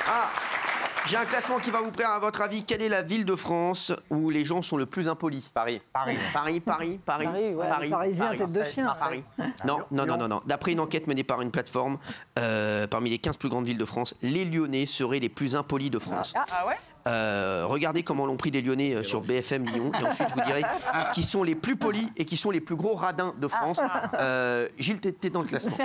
Ah, j'ai un classement qui va vous plaire. À votre avis, quelle est la ville de France où les gens sont le plus impolis? Paris. Paris, Paris, ouais, Paris. Parisien, tête de chien. Paris. Non. D'après une enquête menée par une plateforme, parmi les 15 plus grandes villes de France, les Lyonnais seraient les plus impolis de France. Ah ouais? Regardez comment l'ont pris les Lyonnais sur BFM Lyon, et ensuite je vous dirai qui sont les plus polis et qui sont les plus gros radins de France. Gilles, t'es dans le classement.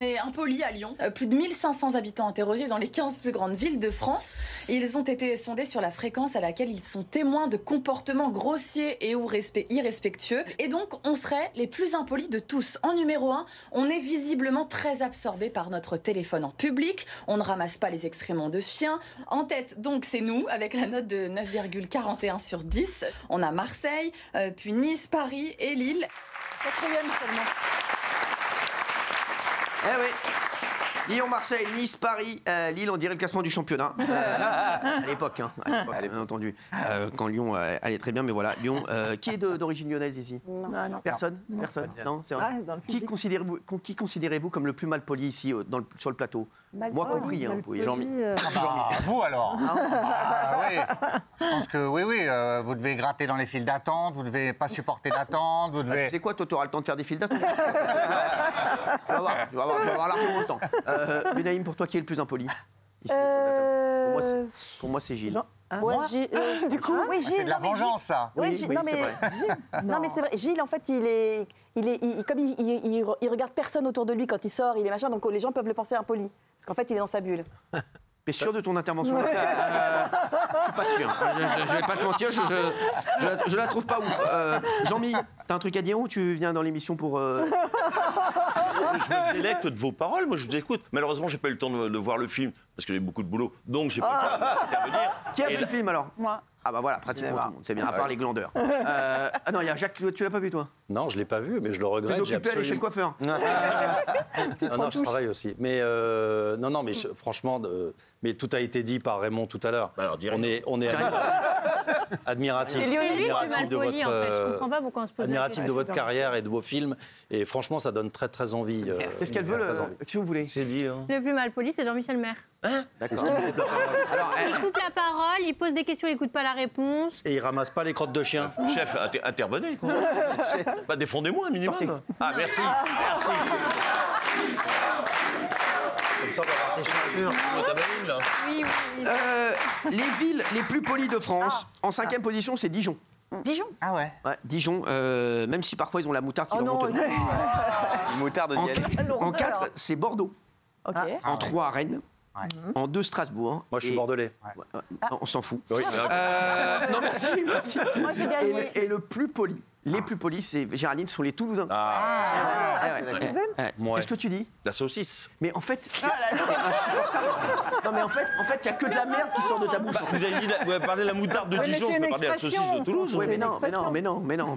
Et impoli à Lyon. Plus de 1500 habitants interrogés dans les 15 plus grandes villes de France. Ils ont été sondés sur la fréquence à laquelle ils sont témoins de comportements grossiers et ou irrespectueux. Et donc, on serait les plus impolis de tous. En numéro 1, on est visiblement très absorbé par notre téléphone en public. On ne ramasse pas les excréments de chiens. En tête, donc, c'est nous, avec la note de 9,41 sur 10. On a Marseille, puis Nice, Paris et Lille. 4e seulement. Eh oui. Lyon, Marseille, Nice, Paris, Lille, on dirait le classement du championnat. À l'époque, bien entendu. Quand Lyon allait très bien, mais voilà. Lyon, qui est d'origine lyonnaise ici? Non. Personne? Personne? Non, c'est vrai. Qui considérez-vous comme le plus mal poli ici sur le plateau? Moi compris, hein. Jean-Mi. Vous alors? Oui. Je pense que oui, vous devez gratter dans les files d'attente, vous devez pas supporter d'attente, vous devez... Tu sais quoi, toi, tu auras le temps de faire des files d'attente. Tu vas voir largement le temps. Benaïm, pour toi, qui est le plus impoli ici, pour moi, c'est Gilles. Ouais, Gilles, du coup, oui, Gilles. C'est de la vengeance, ça. Oui, Oui, non, c'est mais vrai. non, mais c'est vrai. Gilles, en fait, comme il regarde personne autour de lui quand il sort, il est machin, donc les gens peuvent le penser impoli, parce qu'en fait, il est dans sa bulle. T'es sûr de ton intervention? Je suis pas sûr. Je vais pas te mentir, je la trouve pas ouf. Jean-Mi, t'as un truc à dire ou tu viens dans l'émission pour... Je me délecte de vos paroles, moi je vous écoute. Malheureusement, j'ai pas eu le temps de voir le film parce que j'ai beaucoup de boulot, donc j'ai pas pu intervenir. Qui a vu le film alors? Moi. Ah bah voilà, pratiquement tout le monde, c'est bien, à part les glandeurs. Ah non, il y a Jacques, tu l'as pas vu toi? Non, je l'ai pas vu, mais je le regrette. Plus occupé à aller chez le coiffeur. Non, je travaille aussi. Mais non, mais franchement, mais tout a été dit par Raymond tout à l'heure. Bah alors, on est admiratif. C'est lui le mal poli, en fait. Je comprends pas pourquoi on se pose la admiratif de votre carrière et de vos films. Et franchement, ça donne très, très envie. Qu'est-ce qu'elle veut, si vous voulez? C'est dit, hein. Le plus mal poli, c'est Jean-Michel Maire. D'accord. Il coupe la parole, il pose des questions, il n'écoute pas la réponse. Et il ramasse pas les crottes de chien. Chef, intervenez, quoi. Bah, défendez-moi un minimum. Sortez. Ah, merci. Merci. Comme ça, on va avoir tes chaussures. Oui. Les villes les plus polies de France, en 5e position, c'est Dijon. Dijon. Ah ouais. Ouais, Dijon, même si parfois ils ont la moutarde qui leur monte au nez. Moutarde de En Diane. 4, c'est Bordeaux. Ok. En 3, Rennes. Ouais. En 2, Strasbourg. Moi, je suis bordelais. On s'en fout. Oui. Non, merci. Moi, j'ai gagné. Et le plus poli, les plus polis, c'est Géraldine, sont les Toulousains. Qu'est-ce que tu dis? La saucisse. Mais en fait, c'est insupportable. Non, mais en fait, il n'y a que de la merde qui sort de ta bouche. Bah, vous avez parlé de la moutarde de Dijon, je peux parler de la saucisse de Toulouse. Oui, mais non.